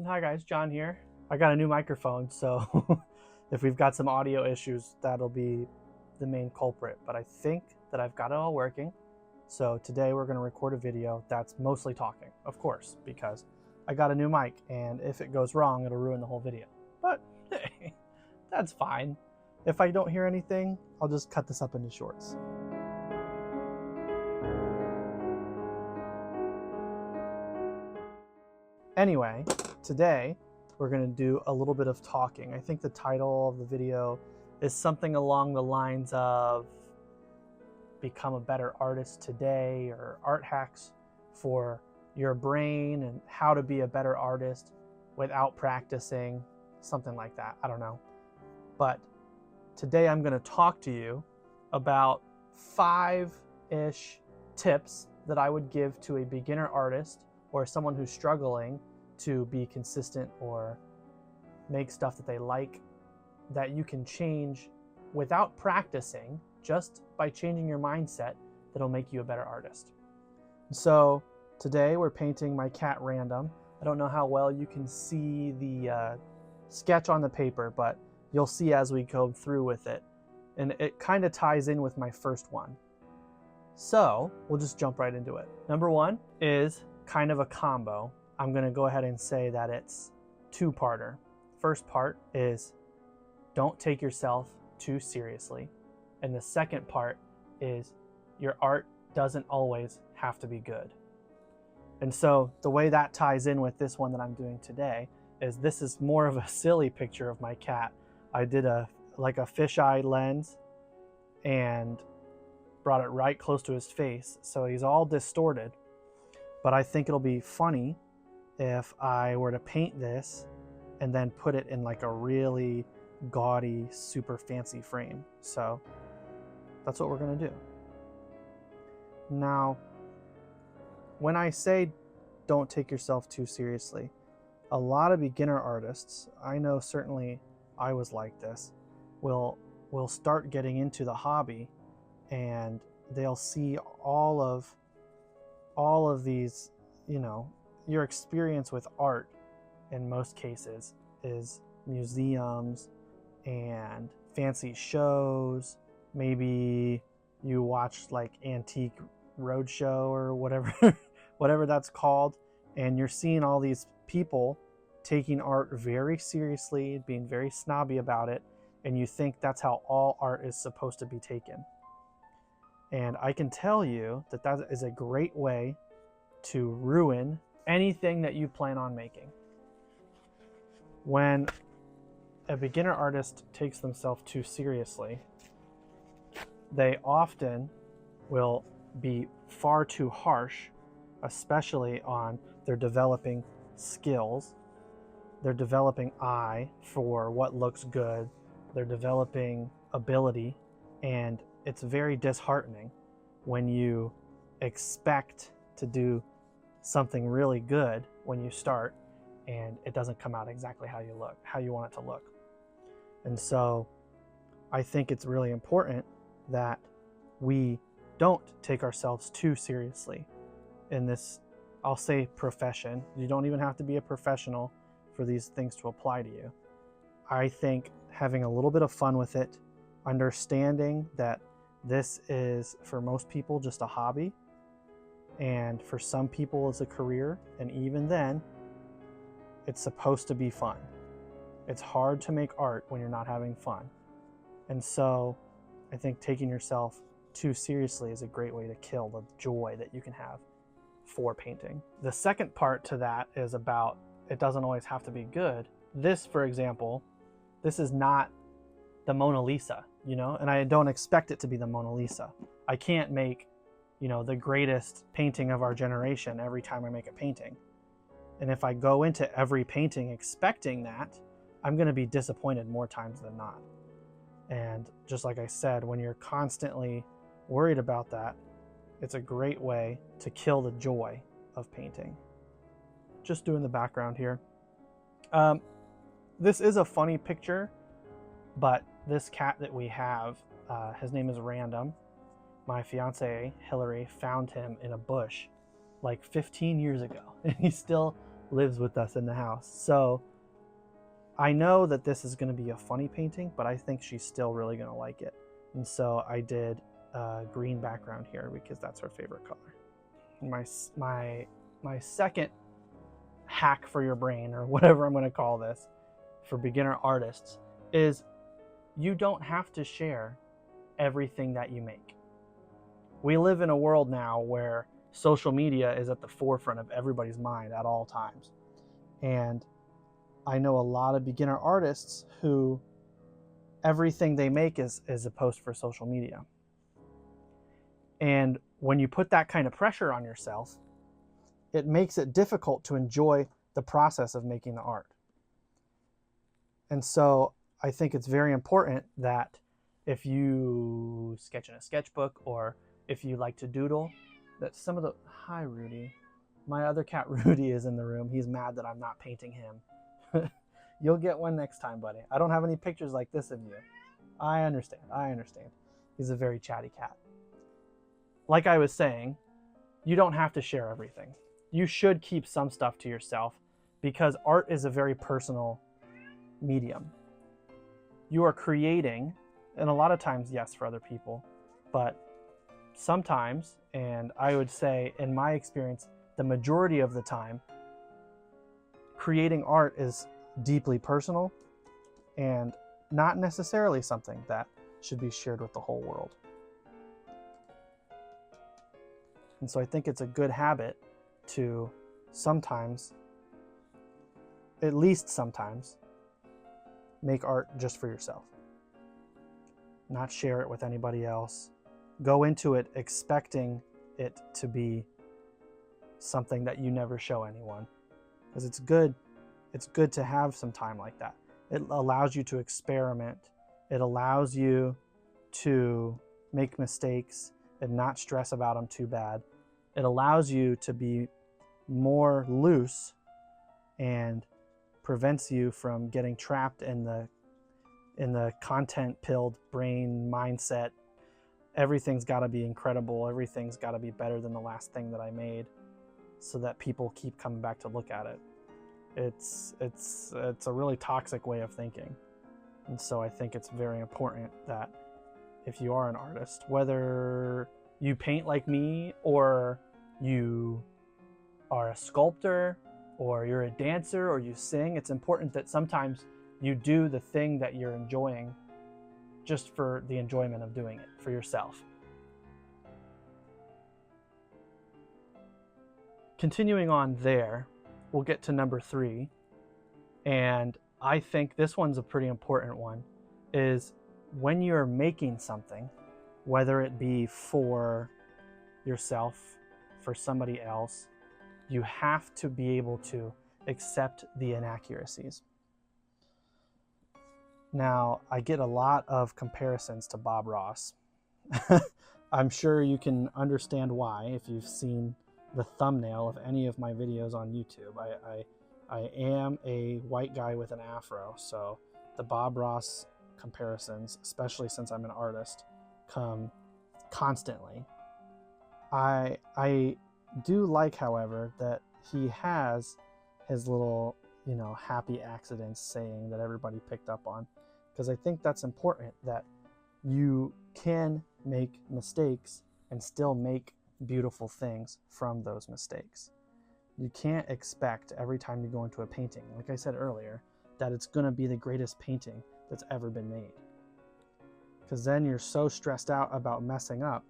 Hi guys, John here. I got a new microphone, so if we've got some audio issues, that'll be the main culprit. But I think that I've got it all working. So today we're going to record a video that's mostly talking, of course, because I got a new mic, and if it goes wrong, it'll ruin the whole video. But hey, that's fine. If I don't hear anything, I'll just cut this up into shorts. Anyway, today we're going to do a little bit of talking. I think the title of the video is something along the lines of become a better artist today, or art hacks for your brain and how to be a better artist without practicing, something like that. I don't know. But today I'm going to talk to you about 5-ish tips that I would give to a beginner artist or someone who's struggling to be consistent or make stuff that they like, that you can change without practicing, just by changing your mindset, that'll make you a better artist. So today we're painting my cat Random. I don't know how well you can see the sketch on the paper, but you'll see as we go through with it. And it kind of ties in with my first one. So we'll just jump right into it. Number one is kind of a combo. I'm going to go ahead and say that it's two-parter. First part is don't take yourself too seriously. And the second part is your art doesn't always have to be good. And so the way that ties in with this one that I'm doing today is this is more of a silly picture of my cat. I did like a fisheye lens and brought it right close to his face. So he's all distorted. But I think it'll be funny if I were to paint this and then put it in like a really gaudy, super fancy frame. So that's what we're going to do. Now, when I say don't take yourself too seriously, a lot of beginner artists, I know certainly I was like this, will start getting into the hobby and they'll see all of these, your experience with art in most cases is museums and fancy shows. Maybe you watched like Antique Roadshow or whatever whatever that's called, and you're seeing all these people taking art very seriously, being very snobby about it, and you think that's how all art is supposed to be taken. And I can tell you that that is a great way to ruin anything that you plan on making. When a beginner artist takes themselves too seriously, they often will be far too harsh, especially on their developing skills, their developing eye for what looks good, their developing ability, and it's very disheartening when you expect to do something really good when you start and it doesn't come out exactly how you want it to look. And so I think it's really important that we don't take ourselves too seriously in this, I'll say, profession. You don't even have to be a professional for these things to apply to you. I think having a little bit of fun with it, understanding that this is for most people just a hobby, and for some people it's a career, and even then it's supposed to be fun. It's hard to make art when you're not having fun. And so I think taking yourself too seriously is a great way to kill the joy that you can have for painting. The second part to that is about it doesn't always have to be good. This, for example, this is not the Mona Lisa, and I don't expect it to be the Mona Lisa. I can't make, the greatest painting of our generation every time I make a painting. And if I go into every painting expecting that, I'm going to be disappointed more times than not. And just like I said, when you're constantly worried about that, it's a great way to kill the joy of painting. Just doing the background here. This is a funny picture, but this cat that we have, his name is Random. My fiance, Hillary, found him in a bush like 15 years ago, and he's still lives with us in the house. So I know that this is going to be a funny painting, but I think she's still really going to like it. And so I did a green background here because that's her favorite color. My second hack for your brain, or whatever I'm going to call this, for beginner artists, is you don't have to share everything that you make. We live in a world now where social media is at the forefront of everybody's mind at all times. And I know a lot of beginner artists who everything they make is a post for social media. And when you put that kind of pressure on yourself, it makes it difficult to enjoy the process of making the art. And so I think it's very important that if you sketch in a sketchbook, or if you like to doodle, that some of the... Hi, Rudy. My other cat, Rudy, is in the room. He's mad that I'm not painting him. You'll get one next time, buddy. I don't have any pictures like this of you. I understand. He's a very chatty cat. Like I was saying, you don't have to share everything. You should keep some stuff to yourself, because art is a very personal medium. You are creating, and a lot of times, yes, for other people, but sometimes, and I would say in my experience, the majority of the time, creating art is deeply personal and not necessarily something that should be shared with the whole world. And so I think it's a good habit to sometimes, at least sometimes, make art just for yourself. Not share it with anybody else. Go into it expecting it to be something that you never show anyone. Because it's good to have some time like that. It allows you to experiment. It allows you to make mistakes and not stress about them too bad. It allows you to be more loose and prevents you from getting trapped in the content-pilled brain mindset. Everything's got to be incredible. Everything's got to be better than the last thing that I made, so that people keep coming back to look at it. It's a really toxic way of thinking. And so I think it's very important that if you are an artist, whether you paint like me, or you are a sculptor, or you're a dancer, or you sing, it's important that sometimes you do the thing that you're enjoying just for the enjoyment of doing it for yourself. Continuing on there, we'll get to number 3. And I think this one's a pretty important one, is when you're making something, whether it be for yourself, for somebody else, you have to be able to accept the inaccuracies. Now, I get a lot of comparisons to Bob Ross. I'm sure you can understand why if you've seen the thumbnail of any of my videos on YouTube. I am a white guy with an afro, so the Bob Ross comparisons, especially since I'm an artist, come constantly. I do like, however, that he has his little, happy accidents saying that everybody picked up on, because I think that's important, that you can make mistakes and still make beautiful things from those mistakes. You can't expect every time you go into a painting, like I said earlier, that it's going to be the greatest painting that's ever been made. Because then you're so stressed out about messing up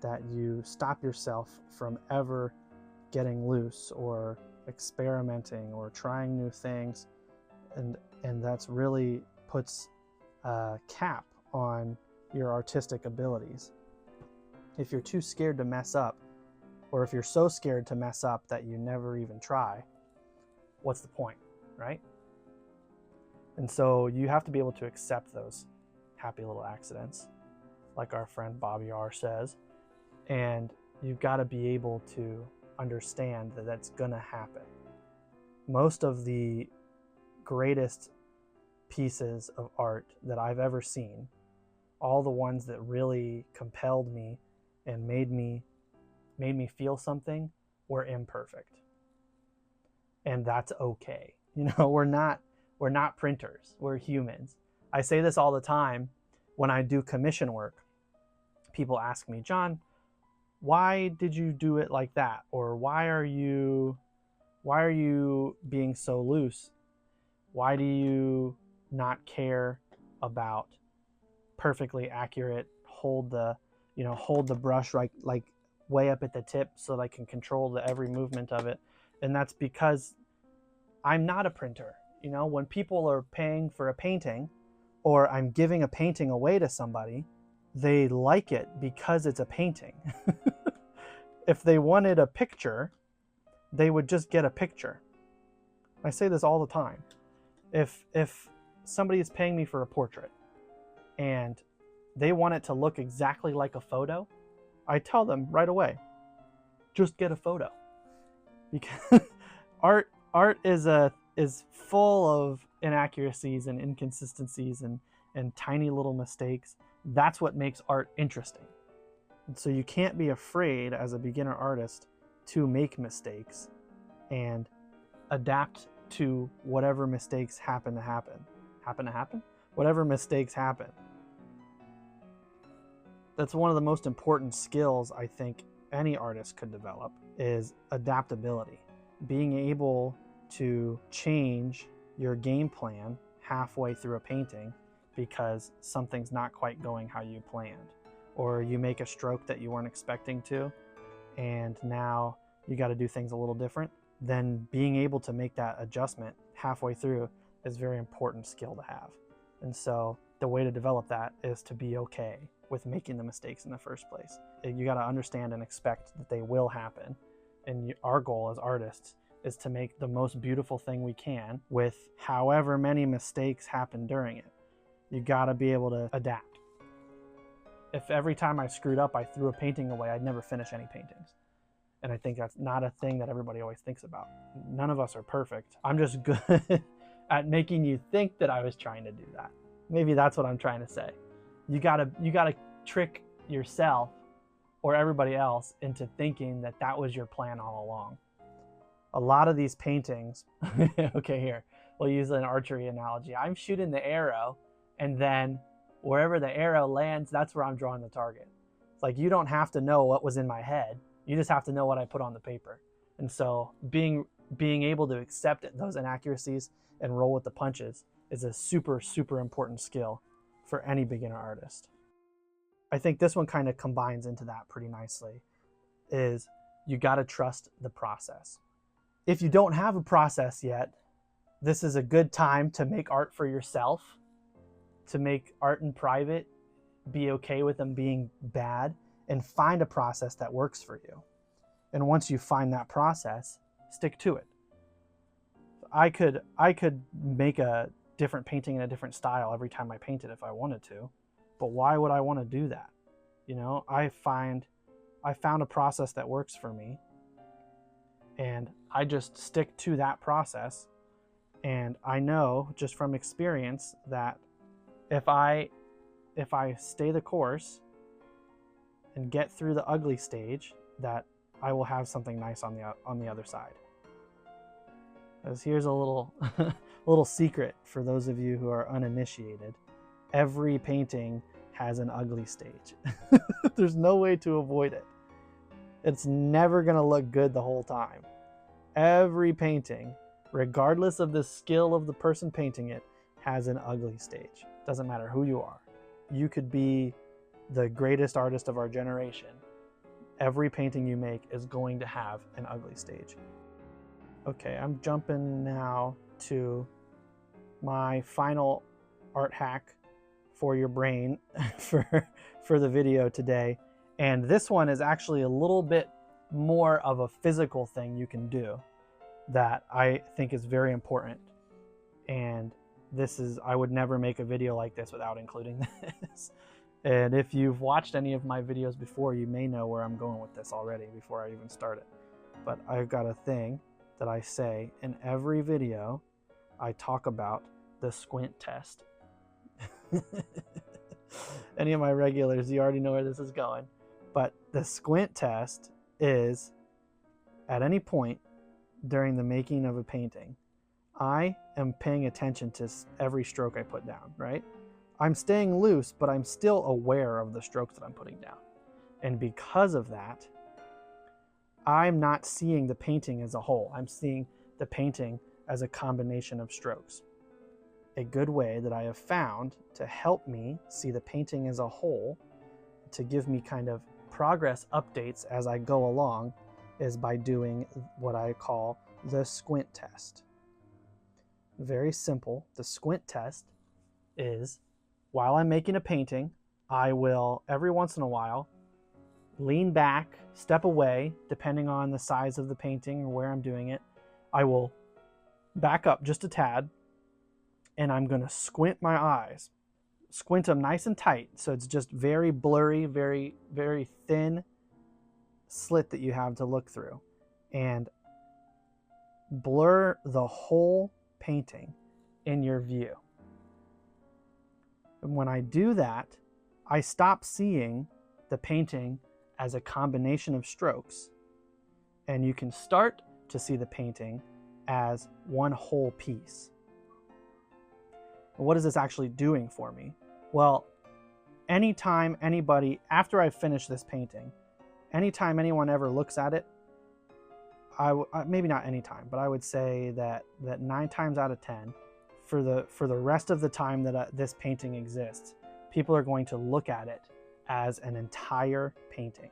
that you stop yourself from ever getting loose or experimenting or trying new things, and that's really puts a cap on your artistic abilities. If you're too scared to mess up, or if you're so scared to mess up that you never even try, what's the point, right? And so you have to be able to accept those happy little accidents, like our friend Bobby R says, and you've got to be able to understand that that's gonna happen. Most of the greatest pieces of art that I've ever seen, all the ones that really compelled me and made me feel something, were imperfect. and that's okay. You know, we're not printers, we're humans. I say this all the time when I do commission work. People ask me, John, why did you do it like that? Or why are you being so loose? Why do you not care about perfectly accurate, hold the brush right, like way up at the tip so that I can control every movement of it? And that's because I'm not a printer. You know, when people are paying for a painting, or I'm giving a painting away to somebody, they like it because it's a painting. If they wanted a picture, they would just get a picture. I say this all the time. If somebody is paying me for a portrait and they want it to look exactly like a photo, I tell them right away, just get a photo. Because art is full of inaccuracies and inconsistencies and tiny little mistakes. That's what makes art interesting. And so you can't be afraid as a beginner artist to make mistakes and adapt to whatever mistakes happen to happen. Whatever mistakes happen. That's one of the most important skills I think any artist could develop, is adaptability. Being able to change your game plan halfway through a painting because something's not quite going how you planned, or you make a stroke that you weren't expecting to, and now you got to do things a little different. Then being able to make that adjustment halfway through is a very important skill to have. And so the way to develop that is to be okay with making the mistakes in the first place. You got to understand and expect that they will happen. And our goal as artists is to make the most beautiful thing we can with however many mistakes happen during it. You got to be able to adapt. If every time I screwed up, I threw a painting away, I'd never finish any paintings. And I think that's not a thing that everybody always thinks about. None of us are perfect. I'm just good at making you think that I was trying to do that. Maybe that's what I'm trying to say. You gotta trick yourself or everybody else into thinking that that was your plan all along. A lot of these paintings, okay, here, we'll use an archery analogy. I'm shooting the arrow, and then wherever the arrow lands, that's where I'm drawing the target. It's like, you don't have to know what was in my head. You just have to know what I put on the paper. And so being able to accept those inaccuracies and roll with the punches is a super, super important skill for any beginner artist. I think this one kind of combines into that pretty nicely, is you got to trust the process. If you don't have a process yet, this is a good time to make art for yourself, to make art in private, be okay with them being bad, and find a process that works for you. And once you find that process, stick to it. I could make a different painting in a different style every time I paint it if I wanted to, but why would I want to do that? You know, I found a process that works for me, and I just stick to that process. And I know just from experience that if I stay the course and get through the ugly stage, that I will have something nice on the other side. As here's a little little secret for those of you who are uninitiated. Every painting has an ugly stage. There's no way to avoid it. It's never going to look good the whole time. Every painting, regardless of the skill of the person painting it, has an ugly stage. Doesn't matter who you are. You could be the greatest artist of our generation. Every painting you make is going to have an ugly stage. Okay, I'm jumping now to my final art hack for your brain for the video today. And this one is actually a little bit more of a physical thing you can do that I think is very important. And I would never make a video like this without including this. And if you've watched any of my videos before, you may know where I'm going with this already before I even start it. But I've got a thing that I say in every video. I talk about the squint test. Any of my regulars, you already know where this is going. But the squint test is, at any point, during the making of a painting, I am paying attention to every stroke I put down, right? I'm staying loose, but I'm still aware of the strokes that I'm putting down. And because of that, I'm not seeing the painting as a whole. I'm seeing the painting as a combination of strokes. A good way that I have found to help me see the painting as a whole, to give me kind of progress updates as I go along, is by doing what I call the squint test. Very simple. The squint test is, while I'm making a painting, I will every once in a while lean back, step away, depending on the size of the painting or where I'm doing it. I will back up just a tad, and I'm going to squint my eyes. Squint them nice and tight, so it's just very blurry, very, very thin slit that you have to look through. And blur the whole painting in your view. And when I do that, I stop seeing the painting as a combination of strokes, and you can start to see the painting as one whole piece. And what is this actually doing for me? Well, anytime anybody, after I finish this painting, anytime anyone ever looks at it, maybe not anytime, but I would say that 9 times out of 10, for the rest of the time that this painting exists, people are going to look at it as an entire painting.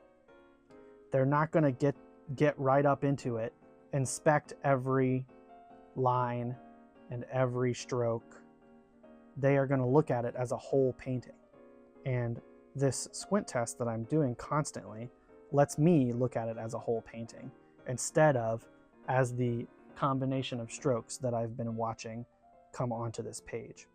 They're not going to get right up into it, inspect every line and every stroke. They are going to look at it as a whole painting. And this squint test that I'm doing constantly lets me look at it as a whole painting, instead of as the combination of strokes that I've been watching come onto this page.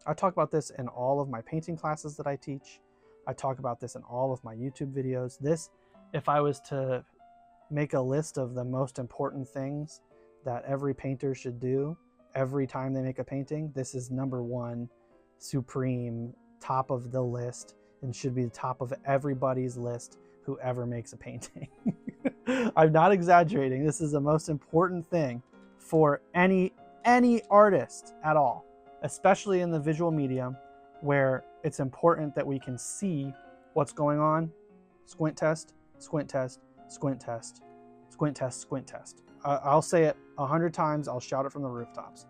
I talk about this in all of my painting classes that I teach. I talk about this in all of my YouTube videos. This, if I was to make a list of the most important things that every painter should do every time they make a painting, this is number one, supreme, top of the list, and should be the top of everybody's list who ever makes a painting. I'm not exaggerating. This is the most important thing for any artist at all, especially in the visual medium, where it's important that we can see what's going on. Squint test, squint test, squint test, squint test, squint test. I'll say it 100 times. I'll shout it from the rooftops.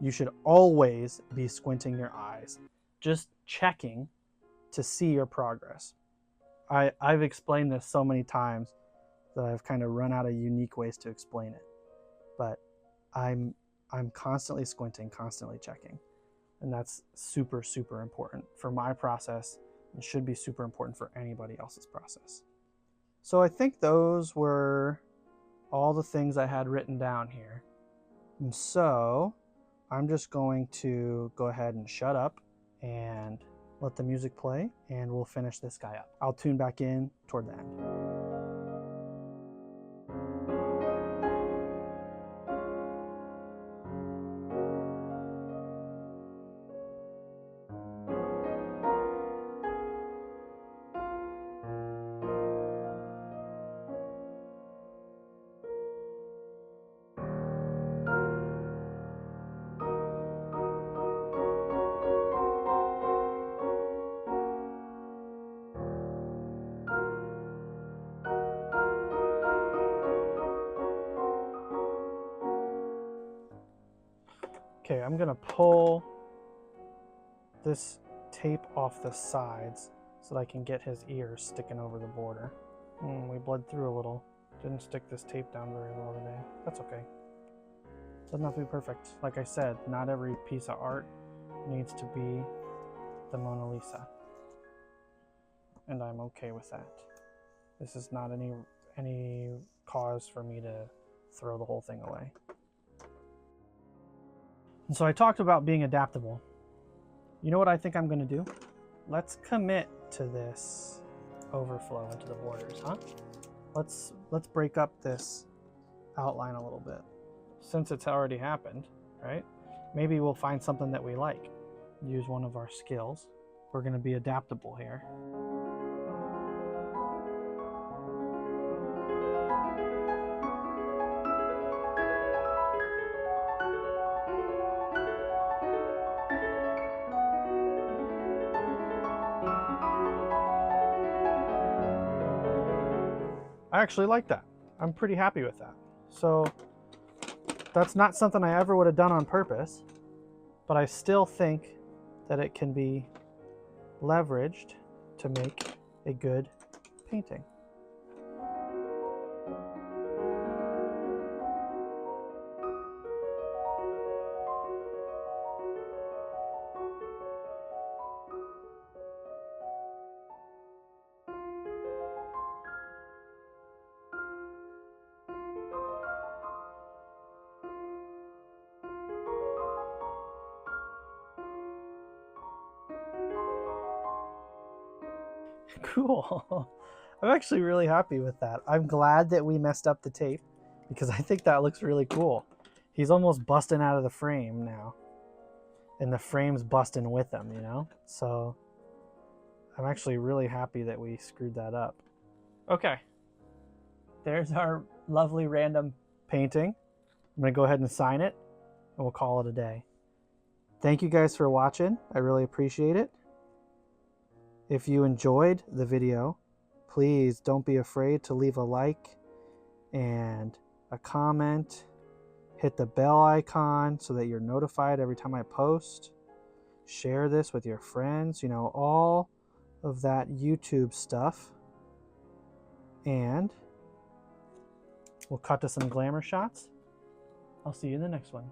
You should always be squinting your eyes, just checking to see your progress. I've explained this so many times that I've kind of run out of unique ways to explain it. But I'm constantly squinting, constantly checking. And that's super, super important for my process, and should be super important for anybody else's process. So I think those were all the things I had written down here. And so I'm just going to go ahead and shut up and let the music play, and we'll finish this guy up. I'll tune back in toward the end. Okay, I'm gonna pull this tape off the sides so that I can get his ears sticking over the border. We bled through a little. Didn't stick this tape down very well today. That's okay. Doesn't have to be perfect. Like I said, not every piece of art needs to be the Mona Lisa. And I'm okay with that. This is not any cause for me to throw the whole thing away. And so I talked about being adaptable. You know what I think I'm going to do? Let's commit to this overflow into the borders, huh? Let's break up this outline a little bit. Since it's already happened, right? Maybe we'll find something that we like. Use one of our skills. We're going to be adaptable here. I actually like that. I'm pretty happy with that. So that's not something I ever would have done on purpose, but I still think that it can be leveraged to make a good painting. Cool. I'm actually really happy with that. I'm glad that we messed up the tape because I think that looks really cool. He's almost busting out of the frame now, and the frame's busting with him, you know? So I'm actually really happy that we screwed that up. Okay. There's our lovely random painting. I'm going to go ahead and sign it, and we'll call it a day. Thank you guys for watching. I really appreciate it. If you enjoyed the video, please don't be afraid to leave a like and a comment. Hit the bell icon so that you're notified every time I post. Share this with your friends, you know, all of that YouTube stuff. And we'll cut to some glamour shots. I'll see you in the next one.